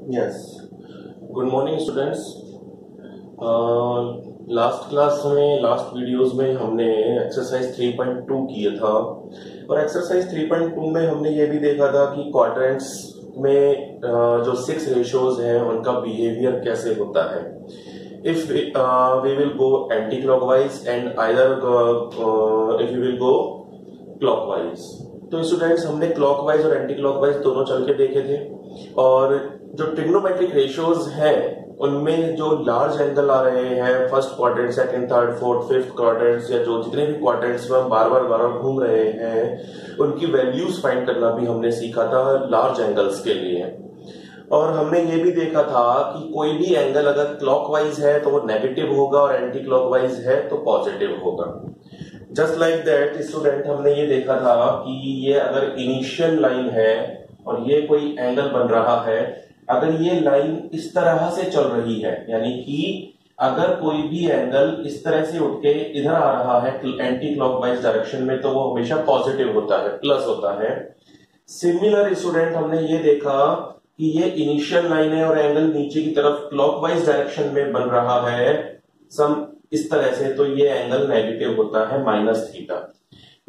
Yes, good morning students. Last class में, last videos में हमने एक्सरसाइज 3.2 किया था और एक्सरसाइज 3.2 में हमने ये भी देखा था कि क्वाड्रेंट्स में जो 6 रेशियोज हैं उनका बिहेवियर कैसे होता है। If we will go anti clockwise and either if we will go clockwise. तो स्टूडेंट्स हमने क्लॉकवाइज और एंटी क्लॉकवाइज दोनों चल के देखे थे और जो ट्रिग्नोमेट्रिक रेशियोज हैं उनमें जो लार्ज एंगल आ रहे हैं first quadrant, second, third, fourth, fifth quadrants या जो जितने भी क्वाड्रेंट्स में हम बार बार घूम रहे हैं उनकी वैल्यूज फाइंड करना भी हमने सीखा था लार्ज एंगल्स के लिए। और हमने ये भी देखा था कि कोई भी एंगल अगर क्लॉकवाइज है तो वो नेगेटिव होगा और एंटी क्लॉकवाइज है तो पॉजिटिव होगा। जस्ट लाइक दैट स्टूडेंट, हमने ये देखा था कि ये अगर इनिशियल लाइन है और ये कोई एंगल बन रहा है, अगर ये लाइन इस तरह से चल रही है, यानी कि अगर कोई भी एंगल इस तरह से उठ के इधर आ रहा है एंटी क्लॉकवाइज डायरेक्शन में, तो वो हमेशा पॉजिटिव होता है, प्लस होता है। सिमिलर स्टूडेंट, हमने ये देखा कि ये इनिशियल लाइन है और एंगल नीचे की तरफ क्लॉकवाइज डायरेक्शन में बन रहा है सम इस तरह से, तो ये एंगल नेगेटिव होता है -θ।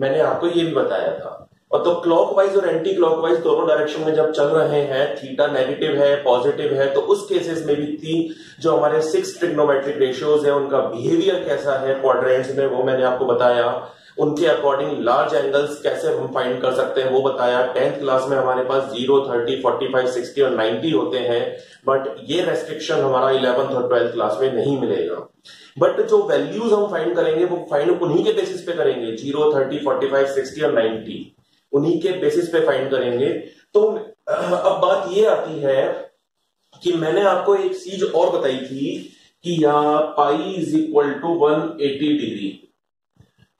मैंने आपको ये भी बताया था। और तो क्लॉकवाइज और एंटी क्लॉकवाइज दोनों डायरेक्शन में जब चल रहे हैं, थीटा नेगेटिव है, पॉजिटिव है, तो उस केसेस में भी जो हमारे 6 ट्रिग्नोमेट्रिक रेशियोज है उनका बिहेवियर कैसा है क्वाड्रेंट्स में, वो मैंने आपको बताया। उनके अकॉर्डिंग लार्ज एंगल्स कैसे हम फाइंड कर सकते हैं वो बताया। 10th क्लास में हमारे पास 0, 30, 45, 60 और 90 होते हैं, बट ये रेस्ट्रिक्शन हमारा 11th और 12th क्लास में नहीं मिलेगा। बट जो वैल्यूज हम फाइंड करेंगे वो फाइंड उन्हीं के बेसिस पे करेंगे, 0, 30, 45, 60 और 90 उन्हीं के बेसिस पे फाइंड करेंगे। तो अब बात ये आती है कि मैंने आपको एक चीज और बताई थी कि यहाँ pi is equal to 180 degree,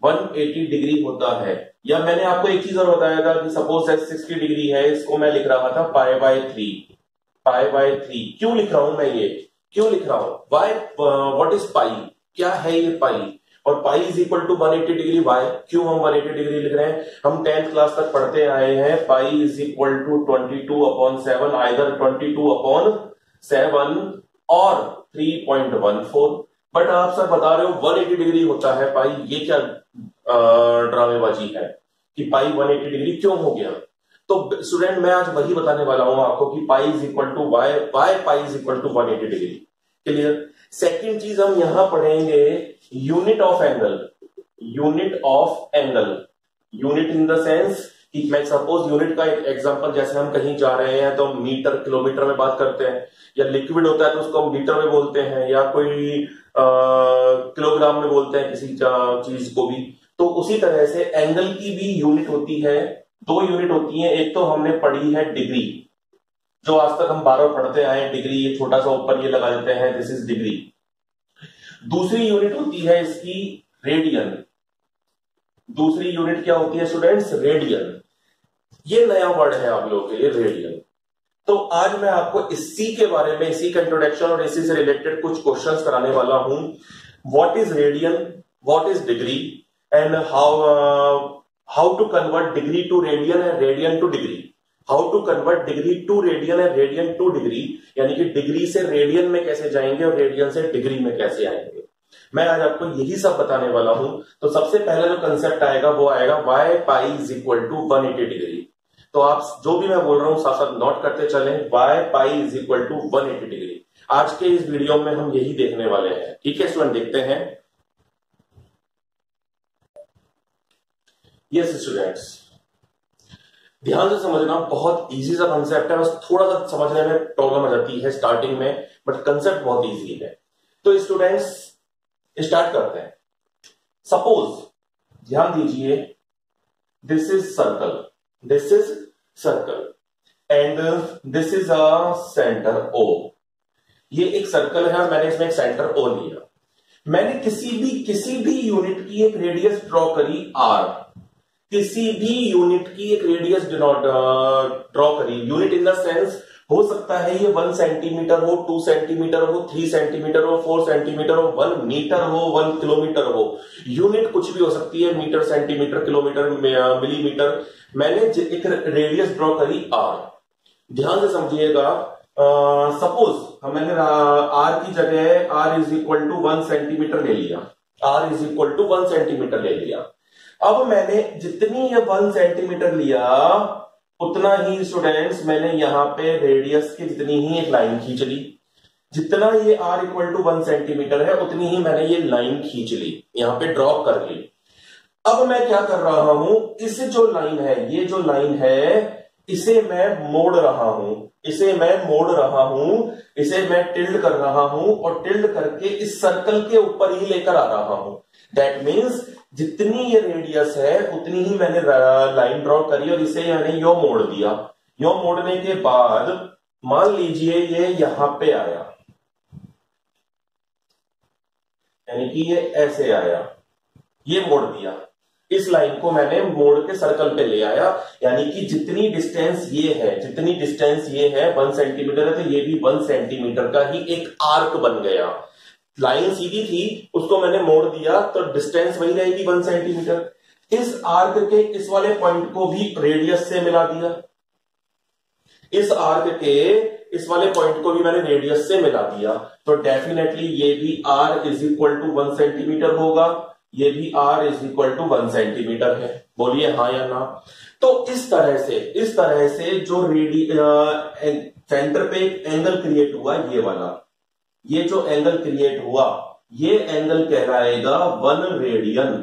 180 degree होता है। या मैंने आपको एक चीज और बताया था कि सपोज 60 डिग्री है, इसको मैं लिख रहा था π/3, π/3। क्यों लिख रहा हूं मैं, ये क्यों लिख रहा हूं, वाई, व्हाट इज पाई, क्या है ये पाई, और pi is equal to 180 degree. Why, क्यों हम 180 डिग्री लिख रहे हैं, हम 10th क्लास तक पढ़ते आए हैं pi is equal to 22/7, either 22/7 और 3.14। बट आप सर बता रहे हो 180 डिग्री होता है पाई, ये क्या ड्रामेबाजी है कि पाई 180 डिग्री क्यों हो गया। तो स्टूडेंट मैं आज वही बताने वाला हूं आपको कि pi is equal to why pi is equal to 180 degree. Clear. Second चीज हम यहां पढ़ेंगे unit of angle, unit of angle, unit in the sense कि मैं सपोज यूनिट का एक एग्जांपल, जैसे हम कहीं जा रहे हैं तो मीटर किलोमीटर में बात करते हैं, या लिक्विड होता है तो उसको हम लीटर में बोलते हैं, या कोई किलोग्राम में बोलते हैं किसी चीज को भी। तो उसी तरह से एंगल की भी यूनिट होती है, 2 यूनिट होती है। एक तो हमने पढ़ी है डिग्री, जो आज तक हम 12 पढ़ते आए, डिग्री, ये छोटा सा ऊपर ये लगा देते हैं, दिस इज डिग्री। दूसरी यूनिट होती है इसकी रेडियन। दूसरी यूनिट क्या होती है स्टूडेंट्स, रेडियन। ये नया वर्ड है आप लोगों के लिए, रेडियन। तो आज मैं आपको इसी के बारे में, इसी का इंट्रोडक्शन और इसी से रिलेटेड कुछ क्वेश्चंस कराने वाला हूं। What is radian, what is degree, and how to convert degree to radian and radian to degree, how to convert degree to radian and radian to degree, यानी कि डिग्री से रेडियन में कैसे जाएंगे और रेडियन से डिग्री में कैसे आएंगे। मैं आज आपको यही सब बताने वाला हूं। तो सबसे पहला जो कंसेप्ट आएगा वो आएगा why pi is equal to 180 degree. तो आप जो भी मैं बोल रहा हूं साथ साथ नोट करते चलें, why pi is equal to 180 degree. आज के इस वीडियो में हम यही देखने वाले हैं। ठीक है स्टूडेंट, देखते हैं। यस स्टूडेंट्स, ध्यान से समझना, बहुत इजी सा कंसेप्ट है, बस थोड़ा सा समझने में प्रॉब्लम आ जाती है स्टार्टिंग में, बट कंसेप्ट बहुत इजी है। तो स्टूडेंट्स स्टार्ट करते हैं। सपोज, ध्यान दीजिए, this is circle, this is circle and this is a centre O। ये एक सर्कल है, मैंने इसमें एक सेंटर O लिया। मैंने किसी भी यूनिट की एक रेडियस ड्रॉ करी R, किसी भी यूनिट की एक रेडियस ड्रॉ करी। यूनिट इन द सेंस हो सकता है ये 1 सेंटीमीटर हो, 2 सेंटीमीटर हो, 3 सेंटीमीटर हो, 4 सेंटीमीटर हो, 1 मीटर हो, 1 किलोमीटर हो। यूनिट कुछ भी हो सकती है, मीटर, सेंटीमीटर, किलोमीटर, मिलीमीटर। मैंने एक रेडियस ड्रॉ करी R। ध्यान से समझिएगा, सपोज मैंने आर की जगह R is equal to 1 centimetre ले लिया, R is equal to 1 centimetre ले लिया। अब मैंने जितनी ये 1 सेंटीमीटर लिया उतना ही स्टूडेंट्स मैंने यहां पे रेडियस की जितनी ही एक लाइन खींच ली, जितना ये आर इक्वल टू 1 सेंटीमीटर है उतनी ही मैंने ये लाइन खींच ली, यहां पे ड्रॉप कर ली। अब मैं क्या कर रहा हूं, इस जो लाइन है, ये जो लाइन है इसे मैं मोड़ रहा हूं, इसे मैं मोड़ रहा हूं, इसे मैं टिल्ड कर रहा हूं और टिल्ड करके इस सर्कल के ऊपर ही लेकर आ रहा हूं। दैट मीन्स जितनी ये रेडियस है उतनी ही मैंने लाइन ड्रॉ करी और इसे मैंने यो मोड़ दिया। यो मोड़ने के बाद मान लीजिए ये यहां पे आया, यानी कि ये ऐसे आया, ये मोड़ दिया, इस लाइन को मैंने मोड़ के सर्कल पे ले आया, यानी कि जितनी डिस्टेंस ये है, जितनी डिस्टेंस ये है 1 सेंटीमीटर है तो ये भी 1 सेंटीमीटर का ही एक आर्क बन गया। लाइन सीधी थी, उसको मैंने मोड़ दिया तो डिस्टेंस वही रहेगी 1 सेंटीमीटर। इस आर्क के इस वाले पॉइंट को भी रेडियस से मिला दिया, इस आर्क के इस वाले पॉइंट को भी मैंने रेडियस से मिला दिया, तो डेफिनेटली ये भी r is equal to 1 centimetre होगा, ये भी r is equal to 1 centimetre है। बोलिए हाँ या ना। तो इस तरह से जो सेंटर पे एक एंगल क्रिएट हुआ, ये वाला, ये जो एंगल क्रिएट हुआ ये एंगल कहलाएगा 1 रेडियन,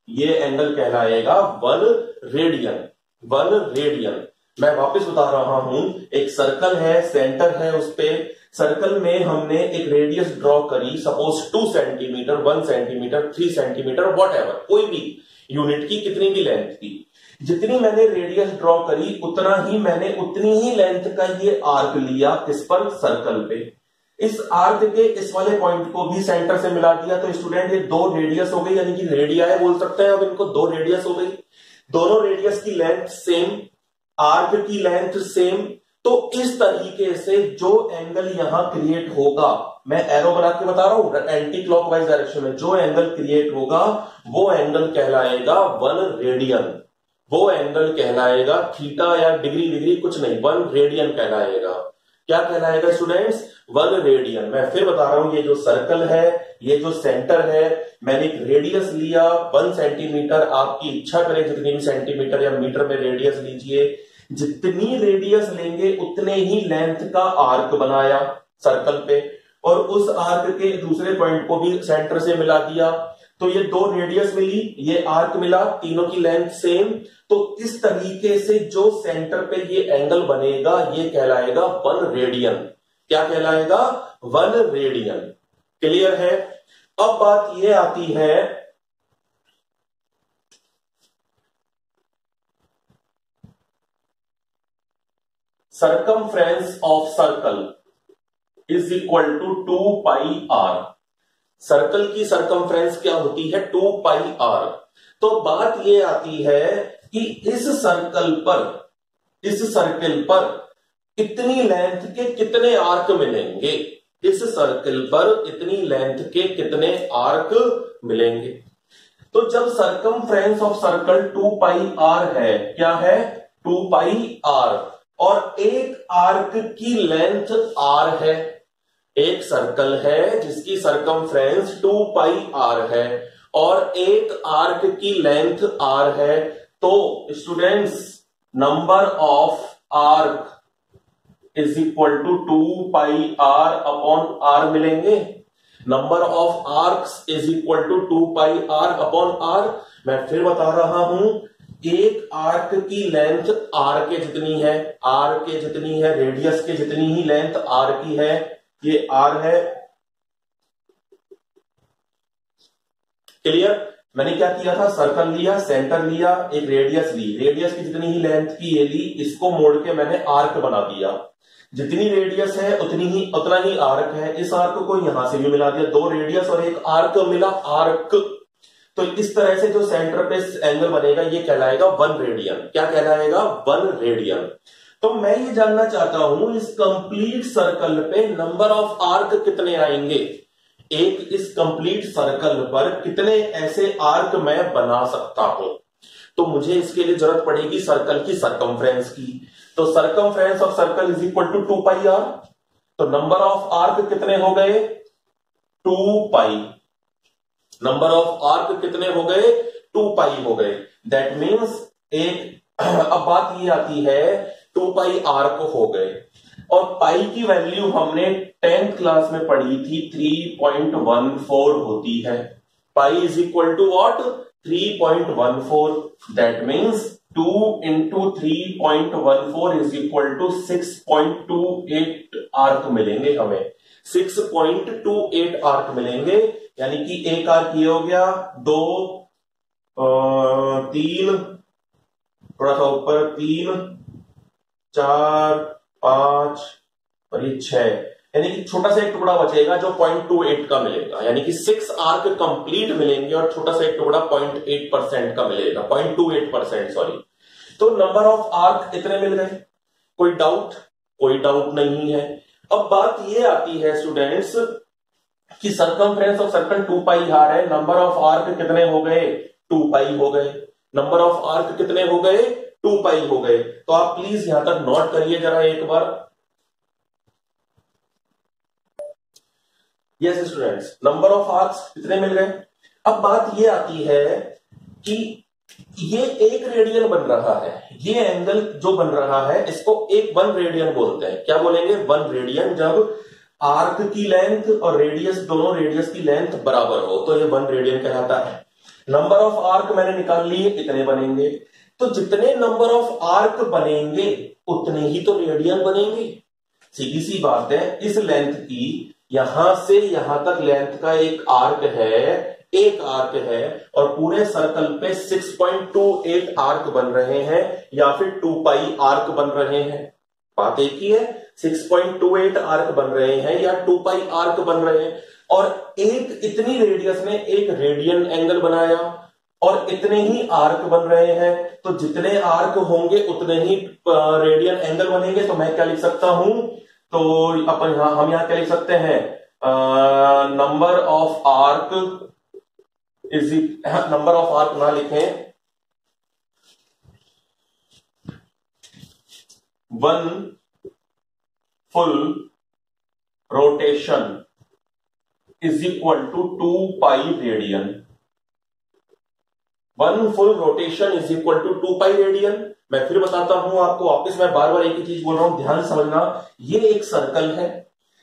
ये एंगल कहलाएगा 1 रेडियन, 1 रेडियन। मैं वापस बता रहा हूं, एक सर्कल है, सेंटर है, उस पे सर्कल में हमने एक रेडियस ड्रॉ करी, suppose 2 centimetre, 1 centimetre, 3 centimetre, whatever, कोई भी यूनिट की कितनी भी लेंथ की, जितनी मैंने रेडियस ड्रॉ करी उतना ही मैंने उतनी ही लेंथ का ये आर्क लिया, किस पर, सर्कल पे। इस आर्क के इस वाले पॉइंट को भी सेंटर से मिला दिया, तो स्टूडेंट ये 2 रेडियस हो गई, यानी कि रेडियाई बोल सकते हैं अब इनको, 2 रेडियस हो गई, दोनों रेडियस की लेंथ सेम, आर्क की लेंथ सेम। तो इस तरीके से जो एंगल यहां क्रिएट होगा, मैं एरो बना के बता रहा हूं, एंटी क्लॉकवाइज डायरेक्शन में जो एंगल क्रिएट होगा वो एंगल कहलाएगा 1 रेडियन, वो एंगल कहलाएगा थीटा या डिग्री कुछ नहीं, 1 रेडियन कहलाएगा। क्या कहलाएगा स्टूडेंट्स? 1 रेडियन। मैं फिर बता रहा हूं, ये जो सर्कल है, ये जो सेंटर है, मैंने एक रेडियस लिया 1 सेंटीमीटर, आपकी इच्छा करे जितनी भी सेंटीमीटर या मीटर में रेडियस लीजिए, जितनी रेडियस लेंगे उतने ही लेंथ का आर्क बनाया सर्कल पे, और उस आर्क के दूसरे पॉइंट को भी सेंटर से मिला दिया, तो ये 2 रेडियस मिली, ये आर्क मिला, तीनों की लेंथ सेम। तो इस तरीके से जो सेंटर पे ये एंगल बनेगा ये कहलाएगा 1 रेडियन। क्या कहलाएगा? 1 रेडियन। क्लियर है? अब बात ये आती है, circumference of circle is equal to 2 pi R. Circle की सर्कमफ्रेंस क्या होती है? 2 पाई आर। तो बात ये आती है कि इस सर्कल पर इतनी लेंथ के कितने आर्क मिलेंगे, इस सर्कल पर इतनी लेंथ के कितने आर्क मिलेंगे। तो जब circumference of circle 2 pi R है, क्या है? 2 पाई आर, और एक आर्क की लेंथ आर है, एक सर्कल है जिसकी सर्कमफ्रेंस 2 पाई आर है और एक आर्क की लेंथ आर है, तो students number of arc is equal to 2 pi r upon r मिलेंगे। Number of arcs is equal to 2 pi r upon r. मैं फिर बता रहा हूं, एक आर्क की लेंथ आर के जितनी है, आर के जितनी है, रेडियस के जितनी ही लेंथ आर की है, ये आर है। क्लियर? मैंने क्या किया था? सर्कल लिया, सेंटर लिया, एक रेडियस ली, रेडियस की जितनी ही लेंथ की ये ली, इसको मोड़ के मैंने आर्क बना दिया। जितनी रेडियस है उतना ही आर्क है, इस आर्क को यहां से भी मिला दिया, 2 रेडियस और एक आर्क मिला, आर्क। तो इस तरह से जो सेंटर पे एंगल बनेगा ये कहलाएगा 1 रेडियन। क्या कहलाएगा? 1 रेडियन। तो मैं ये जानना चाहता हूं, इस कंप्लीट सर्कल पे नंबर ऑफ आर्क कितने आएंगे, एक इस कंप्लीट सर्कल पर कितने ऐसे आर्क मैं बना सकता हूं। तो मुझे इसके लिए जरूरत पड़ेगी सर्कल की सरकमफ्रेंस की। तो circumference of circle is equal to 2 pi R. तो नंबर ऑफ आर्क कितने हो गए? 2 पाई। नंबर ऑफ आर्क कितने हो गए? 2 पाई हो गए। दैट मीन्स एक अब बात ये आती है 2 पाई आर्क हो गए, और पाई की वैल्यू हमने 10th क्लास में पढ़ी थी 3.14 होती है। Pi is equal to what? 3.14। That means 2 into 3.14 is equal to 6.28 arc मिलेंगे हमें। 6.28 आर्क मिलेंगे, यानी कि एक आर्क ये हो गया, 2 3, थोड़ा सा ऊपर 3 4 5 और ये 6, यानी कि छोटा सा एक टुकड़ा बचेगा जो 0.28 का मिलेगा, यानी कि 6 आर्क कंप्लीट मिलेंगे और छोटा सा एक टुकड़ा 0.8% का मिलेगा, 0.28%, सॉरी। तो नंबर ऑफ आर्क इतने मिल गए। कोई डाउट? कोई डाउट नहीं है। अब बात ये आती है स्टूडेंट्स कि circumference of circle 2 pi R है, नंबर ऑफ आर्क कितने हो गए? 2 पाई हो गए। नंबर ऑफ आर्क कितने हो गए? 2 पाई हो गए। तो आप प्लीज यहां तक नोट करिए जरा एक बार। Yes students, number of arcs कितने मिल गए। अब बात ये आती है कि ये 1 रेडियन बन रहा है, ये एंगल जो बन रहा है इसको 1 रेडियन बोलते हैं। क्या बोलेंगे? 1 रेडियन। जब आर्क की लेंथ और रेडियस, दोनों रेडियस की लेंथ बराबर हो तो ये 1 रेडियन कहलाता है। नंबर ऑफ आर्क मैंने निकाल लिए, कितने बनेंगे? तो जितने नंबर ऑफ आर्क बनेंगे उतने ही तो रेडियन बनेंगे। सीधी सी बात है। इस लेंथ की यहां से यहां तक लेंथ का एक आर्क है और पूरे सर्कल पे 6.28 आर्क बन रहे हैं या फिर 2 पाई आर्क बन रहे हैं। बात एक ही है, 6.28 आर्क बन रहे हैं या 2 पाई आर्क बन रहे हैं, और एक इतनी रेडियस में एक रेडियन एंगल बनाया और इतने ही आर्क बन रहे हैं। तो जितने आर्क होंगे उतने ही रेडियन एंगल बनेंगे। तो मैं क्या लिख सकता हूं? तो हम यहां क्या लिख सकते हैं? Number of arc is, number of arc ना लिखें, 1 full rotation is equal to 2 pi radian. 1 full rotation is equal to 2 pi radian. मैं फिर बताता हूं आपको, वापस मैं बार बार एक ही चीज बोल रहा हूं, ध्यान से समझना। ये एक सर्कल है,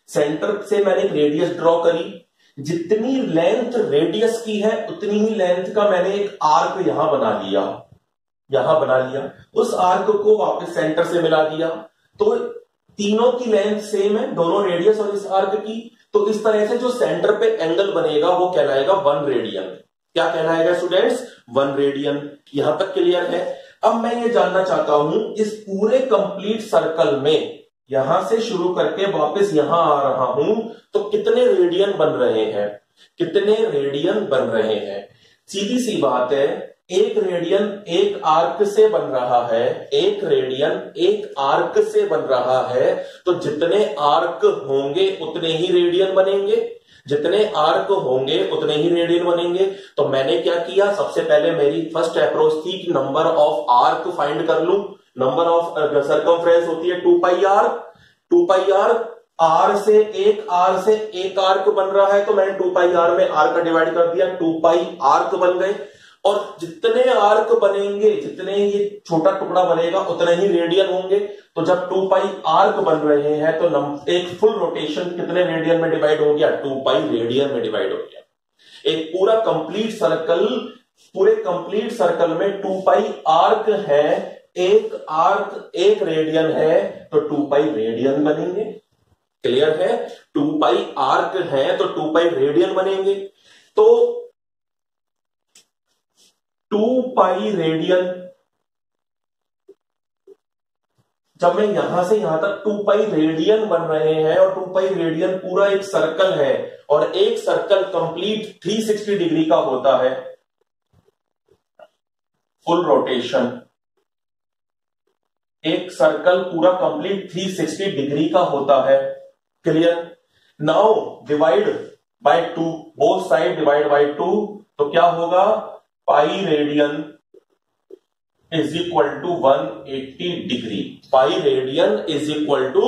सेंटर से मैंने एक रेडियस ड्रॉ करी, जितनी लेंथ रेडियस की है उतनी ही लेंथ का मैंने एक आर्क यहां बना लिया, उस आर्क को वापस सेंटर से मिला दिया। तो तीनों की लेंथ सेम है, दोनों रेडियस और इस आर्क की। तो इस तरह से जो सेंटर पे एंगल बनेगा वो कहलाएगा 1 रेडियन। क्या कहलाएगा स्टूडेंट्स? 1 रेडियन। यहां तक क्लियर है। अब मैं ये जानना चाहता हूं, इस पूरे कंप्लीट सर्कल में यहां से शुरू करके वापस यहां आ रहा हूं तो कितने रेडियन बन रहे हैं? सीधी सी बात है, एक रेडियन एक आर्क से बन रहा है, तो जितने आर्क होंगे उतने ही रेडियन बनेंगे। तो मैंने क्या किया? सबसे पहले मेरी फर्स्ट अप्रोच थी कि नंबर ऑफ आर्क फाइंड कर लूं। नंबर ऑफ सर्कमफ्रेंस होती है 2 pi are. 2 pi are, are से एक आर्क बन रहा है तो मैंने 2 पाई आर में आर का डिवाइड कर दिया, 2 पाई आर्क बन गए। और जितने आर्क बनेंगे, जितने ये छोटा टुकड़ा बनेगा उतने ही रेडियन होंगे। तो जब 2 पाई आर्क बन रहे हैं तो एक फुल रोटेशन कितने रेडियन में डिवाइड हो गया? 2 पाई रेडियन में डिवाइड हो गया। एक पूरे कंप्लीट सर्कल में 2 पाई आर्क है, एक आर्क एक रेडियन है, तो 2 पाई रेडियन बनेंगे। क्लियर है? 2 पाई आर्क है तो 2 पाई रेडियन बनेंगे। तो 2 पाई रेडियन, जब मैं यहां से यहां तक 2 पाई रेडियन बन रहे हैं और 2 पाई रेडियन पूरा एक सर्कल है, और एक सर्कल कंप्लीट 360 डिग्री का होता है, फुल रोटेशन। एक सर्कल पूरा कंप्लीट 360 डिग्री का होता है। Clear? Now divide by 2, both side divide by 2, तो क्या होगा? Pi radian is equal to 180 degree. Pi radian is equal to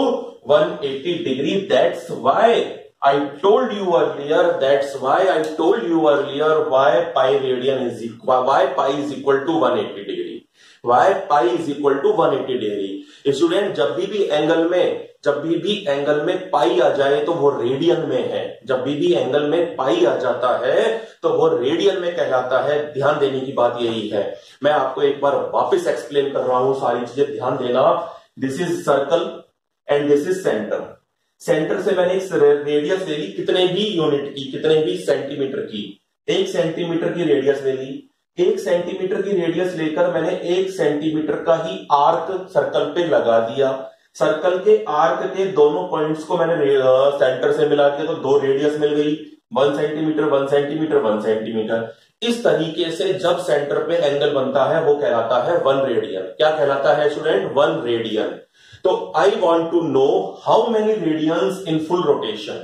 180 degree. That's why I told you earlier, that's why I told you earlier why pi radian is equal, why pi is equal to 180 degree, why pi is equal to 180 degree। Student जब भी angle में पाई आ जाए तो वो radian में है। जब भी एंगल में पाई आ जाता है तो वो रेडियन में कहलाता है। ध्यान देने की बात यही है। मैं आपको एक बार वापस एक्सप्लेन कर रहा हूं, सारी चीजें ध्यान देना। This is circle and this is centre. Centre से मैंने इस रेडियस ले ली, कितने भी यूनिट की, कितने भी सेंटीमीटर की। 1 सेंटीमीटर की रेडियस ले ली। 1 सेंटीमीटर की रेडियस लेकर मैंने 1 सेंटीमीटर का ही आर्क सर्कल पे लगा दिया। सर्कल के आर्क के दोनों पॉइंट्स को मैंने सेंटर से मिला दिया तो 2 रेडियस मिल गई। 1 सेंटीमीटर 1 सेंटीमीटर 1 सेंटीमीटर। इस तरीके से जब सेंटर पे एंगल बनता है वो कहलाता है 1 रेडियन। क्या कहलाता है स्टूडेंट? 1 रेडियन। तो I want to know how many radians in full rotation.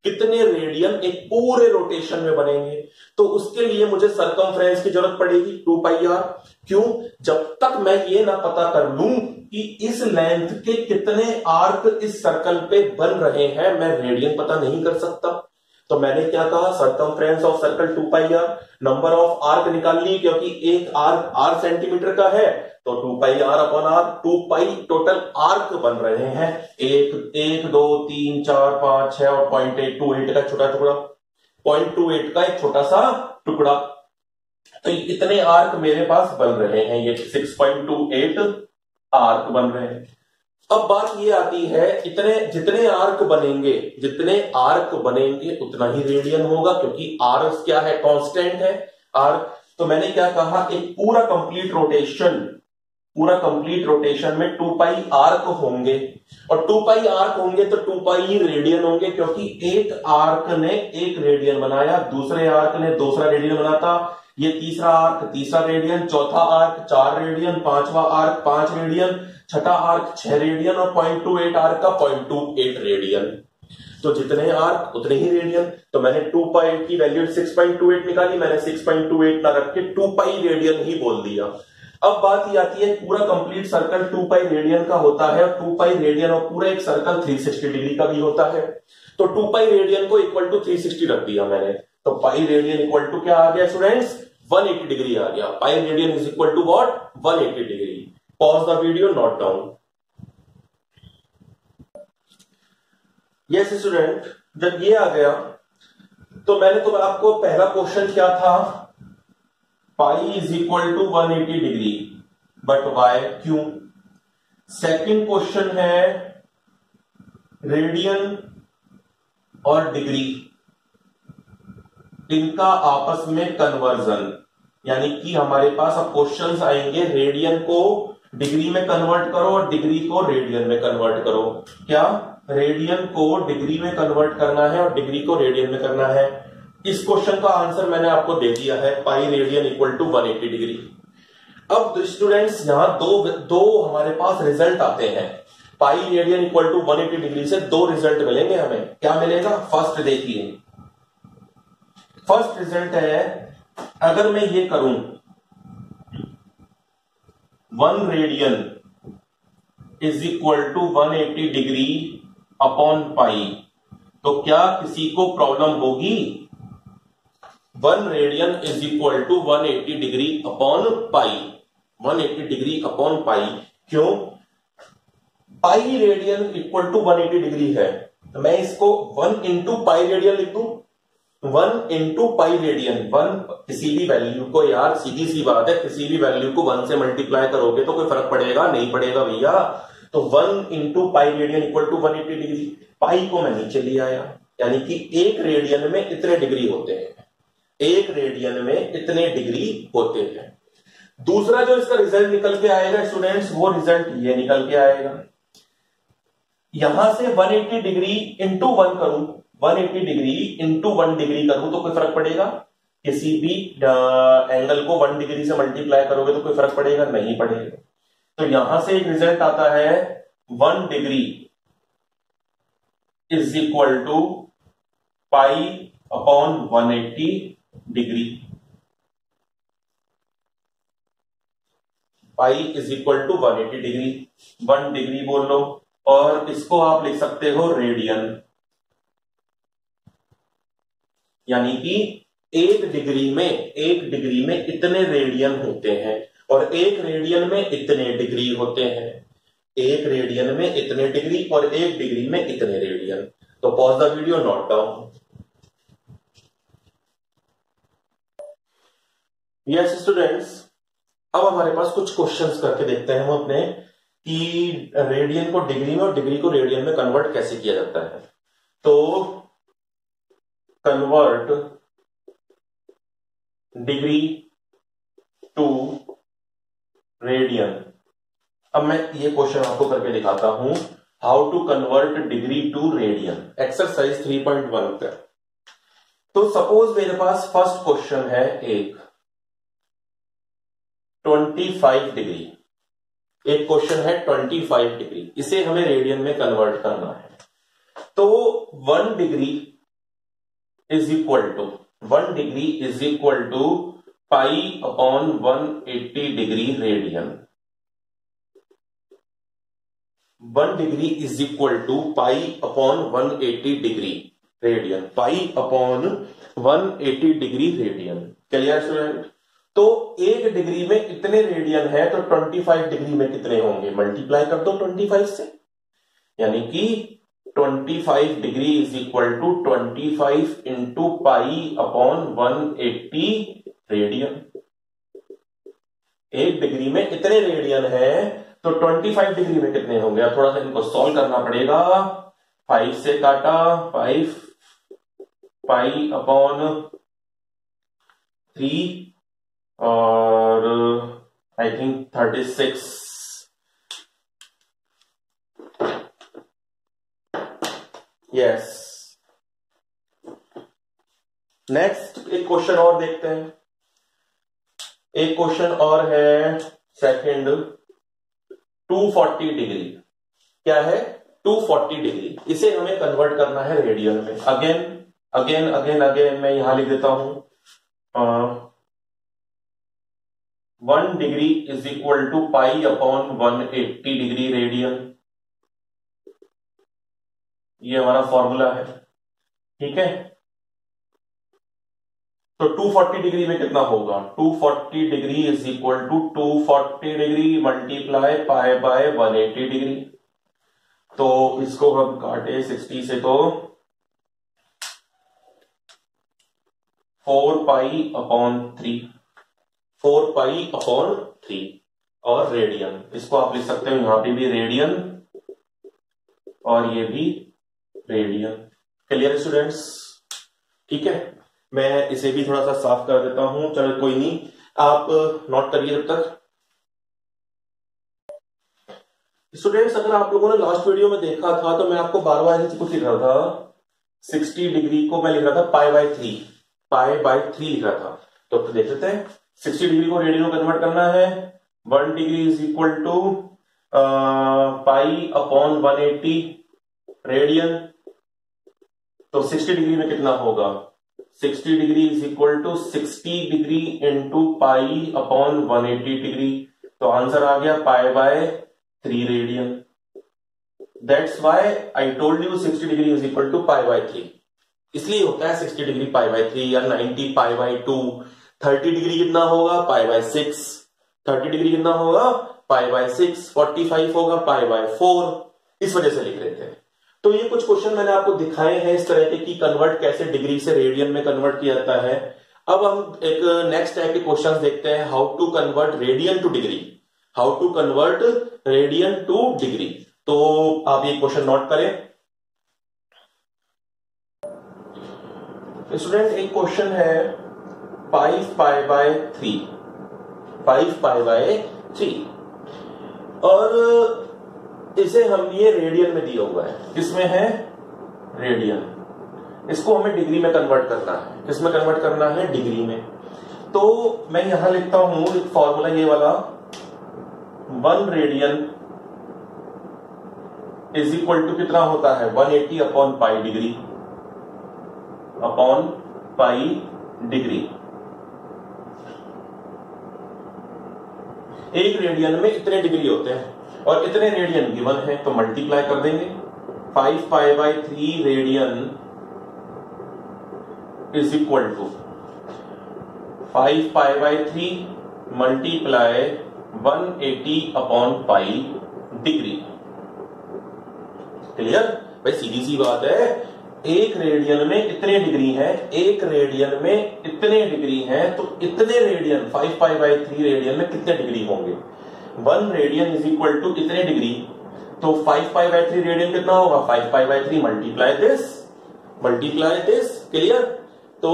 कितने रेडियन एक पूरे रोटेशन में बनेंगे? तो उसके लिए मुझे सरकमफ्रेंस की जरूरत पड़ेगी 2 पाई आर। क्यों? जब तक मैं ये ना पता कर लूं कि इस लेंथ के कितने आर्क इस सर्कल पे बन रहे हैं, मैं रेडियन पता नहीं कर सकता। तो मैंने क्या कहा? Circumference of circle 2 pi R. Number of arc निकाल ली, क्योंकि एक आर्क आर सेंटीमीटर का है तो 2 pi r upon r. 2 pi total arc बन रहे हैं। 1 2 3 4 5 6 और 0.828 का छोटा टुकड़ा, 0.28 का एक छोटा सा टुकड़ा। तो इतने आर्क मेरे पास बन रहे हैं। ये 6.28 आर्क बन रहे हैं। अब बात ये आती है, जितने आर्क बनेंगे उतना ही रेडियन होगा, क्योंकि आर क्या है? कांस्टेंट है आर। तो मैंने क्या कहा? एक पूरा कंप्लीट रोटेशन में 2 पाई आर्क होंगे, और 2 पाई आर्क होंगे तो 2 पाई ही रेडियन होंगे, क्योंकि एक आर्क ने एक रेडियन बनाया, दूसरे आर्क ने दूसरा रेडियन बनाता। ये तीसरा आर्क तीसरा रेडियन, चौथा आर्क 4 रेडियन, पांचवा आर्क 5 रेडियन, छठा आर्क 6 रेडियन और 0.28 आर्क का 0.28 रेडियन। तो जितने आर्क उतने ही रेडियन। तो मैंने 2 पाई की वैल्यू 6.28 निकाली, मैंने 6.28 ना रख के 2 पाई रेडियन ही बोल दिया। अब बात ये आती है, पूरा कंप्लीट सर्कल 2 पाई रेडियन का होता है, और 2 पाई रेडियन और पूरा एक सर्कल 360 डिग्री का भी होता है। तो 2 पाई रेडियन को इक्वल टू 360 रख दिया मैंने। तो पाई रेडियन इक्वल टू क्या आ गया स्टूडेंट्स? 180 डिग्री आ गया। Pi radian is equal to what? 180 degree. Pause the video, note down. Yes student, जब ये आ गया तो मैंने तो आपको पहला क्वेश्चन क्या था? Pi is equal to 180 degree, but why? क्यों? सेकंड क्वेश्चन है रेडियन और डिग्री, इनका आपस में कन्वर्जन, यानी कि हमारे पास अब क्वेश्चंस आएंगे, रेडियन को डिग्री में कन्वर्ट करो और डिग्री को रेडियन में कन्वर्ट करो। क्या? रेडियन को डिग्री में कन्वर्ट करना है और डिग्री को रेडियन में करना है। इस क्वेश्चन का आंसर मैंने आपको दे दिया है, pi radian equal to 180 degree. अब स्टूडेंट्स यहां दो हमारे पास रिजल्ट आते हैं। Pi radian equal to 180 degree से 2 रिजल्ट मिलेंगे हमें। क्या मिलेगा? फर्स्ट देखिए, फर्स्ट रिजल्ट है, अगर मैं ये करूं 1 radian is equal to 180 degree upon pi, तो क्या किसी को प्रॉब्लम होगी? 1 radian is equal to 180 degree upon pi, 180 degree upon pi. क्यों? Pi radian equal to 180 degree है, तो मैं इसको 1 इंटू पाई रेडियन लिख दूं। 1 इंटू पाई रेडियन, 1 किसी भी वैल्यू को, यार सीधी सी बात है, किसी भी वैल्यू को 1 से मल्टीप्लाई करोगे तो कोई फर्क पड़ेगा? नहीं पड़ेगा भैया। तो 1 into pi radian equal to 180 degree. Pi को मैं नीचे ले आया, यानी कि 1 रेडियन में इतने डिग्री होते हैं, 1 रेडियन में इतने डिग्री होते हैं। दूसरा जो इसका रिजल्ट निकल के आएगा स्टूडेंट्स, वो रिजल्ट ये निकल के आएगा, यहां से 180 डिग्री इंटू 1 करूं, 180 डिग्री इंटू 1 डिग्री करूं तो कोई फर्क पड़ेगा? किसी भी एंगल को 1 डिग्री से मल्टीप्लाई करोगे तो कोई फर्क पड़ेगा? नहीं पड़ेगा। तो यहां से एक रिजल्ट आता है 1 degree is equal to pi upon 180 degree. Pi is equal to 180 degree, 1 degree बोल लो, और इसको आप लिख सकते हो रेडियन, यानी कि एक डिग्री में इतने रेडियन होते हैं, और एक रेडियन में इतने डिग्री होते हैं, एक रेडियन में इतने डिग्री और एक डिग्री में इतने रेडियन। तो pause the video, note down. Yes students, अब हमारे पास कुछ क्वेश्चंस करके देखते हैं हम अपने कि रेडियन को डिग्री में और डिग्री को रेडियन में कन्वर्ट कैसे किया जाता है। तो कन्वर्ट डिग्री टू रेडियन। अब मैं ये क्वेश्चन आपको करके दिखाता हूं, how to convert degree to radian, exercise 3.1 पे। तो सपोज मेरे पास फर्स्ट क्वेश्चन है एक 25 डिग्री, एक क्वेश्चन है 25 डिग्री, इसे हमें रेडियन में कन्वर्ट करना है। तो 1 degree is equal to pi upon 180 degree radian. 1 degree is equal to pi upon 180 degree radian, pi upon 180 degree radian. Clear student? तो एक डिग्री में इतने रेडियन है, तो 25 डिग्री में कितने होंगे, मल्टीप्लाई कर दो 25 से, यानी कि 25 degree is equal to 25 into pi upon 180 radian. एक डिग्री में इतने रेडियन है, तो 25 डिग्री में कितने होंगे। अब थोड़ा सा इनको सॉल्व करना पड़ेगा। 5 से काटा, 5 पाई अपॉन 3 और आई थिंक 36, यस। नेक्स्ट एक क्वेश्चन और देखते हैं, एक क्वेश्चन और है सेकंड 240 डिग्री। क्या है? 240 डिग्री, इसे हमें कन्वर्ट करना है रेडियन में। अगेन मैं यहां लिख देता हूं 1 degree is equal to pi upon 180 degree radian, ये हमारा फॉर्मूला है, ठीक है। तो 240 डिग्री में कितना होगा, 240 degree is equal to 240 degree multiply pi by 180 degree. तो इसको हम काटे 60 से, तो 4 पाई अपॉन 3, 4 पाई अपॉन 3 और रेडियन, इसको आप लिख सकते हो यहां पे भी रेडियन और ये भी रेडियन। Clear students? ठीक है, मैं इसे भी थोड़ा सा साफ कर देता हूं। चलो कोई नहीं, आप नोट करिए जब तक। स्टूडेंट्स, अगर आप लोगों ने लास्ट वीडियो में देखा था, तो मैं आपको बार बार कुछ लिख रहा था, 60 डिग्री को मैं लिख रहा था पाई बाय 3 लिख रहा था। तो देख लेते हैं, 60 डिग्री को रेडियन में कन्वर्ट करना है। 1 degree is equal to pi upon 180 radian. तो 60 डिग्री में कितना होगा, 60 degree is equal to 60 degree into pi upon 180 degree. तो आंसर आ गया pi by 3 radian. That's why I told you 60 degree is equal to pi by 3। इसलिए होता है 60 डिग्री पाई बाय 3 या 90 पाई बाय 2। 30 डिग्री कितना होगा, पाई बाय 6। 30 डिग्री कितना होगा, पाई बाय 6। 45 होगा पाई बाय 4। इस वजह से लिख रहे थे। तो ये कुछ क्वेश्चन मैंने आपको दिखाए हैं इस तरह के कि कन्वर्ट कैसे डिग्री से रेडियन में कन्वर्ट किया जाता है। अब हम एक नेक्स्ट टाइप के क्वेश्चंस देखते हैं, how to convert radian to degree, how to convert radian to degree. तो आप ये क्वेश्चन नोट करें। स्टूडेंट, एक क्वेश्चन है 5 पाई बाय 3, 5 पाई बाय 3, और इसे हम ये रेडियन में दिया हुआ है। किसमें है, रेडियन। इसको हमें डिग्री में कन्वर्ट करना है। किसमें कन्वर्ट करना है, डिग्री में। तो मैं यहां लिखता हूं एक फॉर्मूला ये वाला, 1 रेडियन इज इक्वल टू कितना होता है, 180 upon pi degree, upon pi degree. एक रेडियन में इतने डिग्री होते हैं और इतने रेडियन गिवन है, तो मल्टीप्लाई कर देंगे। 5π/3 radian is equal to 5π/3 multiply 180/π degree. Clear भाई, सीधी सी बात है, एक रेडियन में इतने डिग्री है, एक रेडियन में इतने डिग्री है, तो इतने रेडियन 5π/3 रेडियन में कितने डिग्री होंगे? 1 रेडियन इज इक्वल टू इतने डिग्री, तो 5π/3 रेडियन कितना होगा? 5π/3 मल्टीप्लाई दिस। क्लियर? तो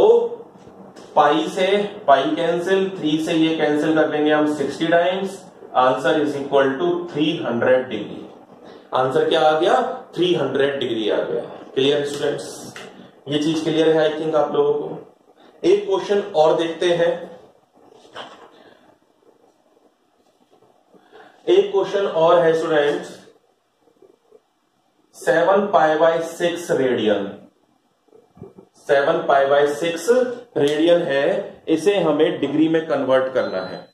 पाई से पाई कैंसिल, 3 से ये कैंसिल कर देंगे हम 60 times. Answer is equal to 300 degree. Answer क्या आ गया? 300 डिग्री आ गया। Clear students? ये चीज क्लियर है आई थिंक आप लोगों को। एक क्वेश्चन और देखते हैं। एक क्वेश्चन और है स्टूडेंट्स, 7π/6 रेडियन। 7π/6 रेडियन है, इसे हमें डिग्री में कन्वर्ट करना है।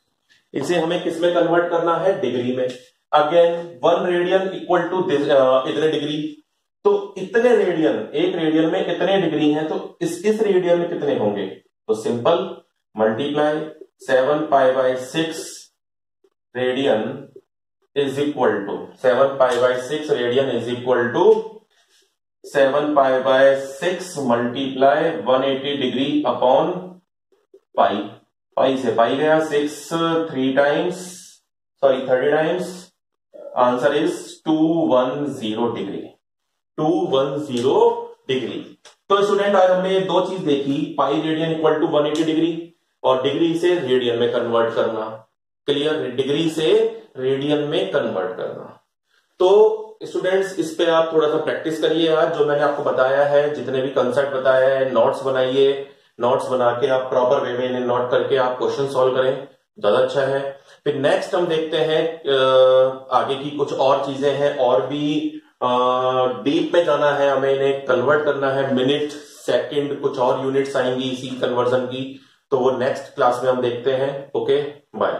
इसे हमें किस में कन्वर्ट करना है? डिग्री में। अगेन 1 रेडियन इक्वल टू इतने डिग्री, तो इतने रेडियन, एक रेडियन में इतने डिग्री हैं, तो इस रेडियन में कितने होंगे? तो simple multiply 7π/6 radian is equal to 7π/6 radian is equal to 7π/6 multiply 180 degree upon pi. Pi से पाई गया, 30 times. Answer is 210 degree. 210 degree. तो स्टूडेंट आज हमने दो चीज देखी, pi radian equal to 180 degree और डिग्री से रेडियन में कन्वर्ट करना। क्लियर? डिग्री से रेडियन में कन्वर्ट करना। तो स्टूडेंट्स इस पे आप थोड़ा सा प्रैक्टिस करिए। आज जो मैंने आपको बताया है, जितने भी कंसेप्ट बताया है, नोट्स बनाइए। नोट्स बना के आप प्रॉपर वे में इन्हें नोट करके आप क्वेश्चन सॉल्व करें, ज्यादा अच्छा है। फिर नेक्स्ट हम देखते हैं आगे की कुछ और चीजें हैं, और भी डीप में जाना है हमें, इन्हें कन्वर्ट करना है। मिनट, सेकंड, कुछ और यूनिट्स आएंगी इसी कन्वर्जन की, तो वो नेक्स्ट क्लास में हम देखते हैं। Okay, bye.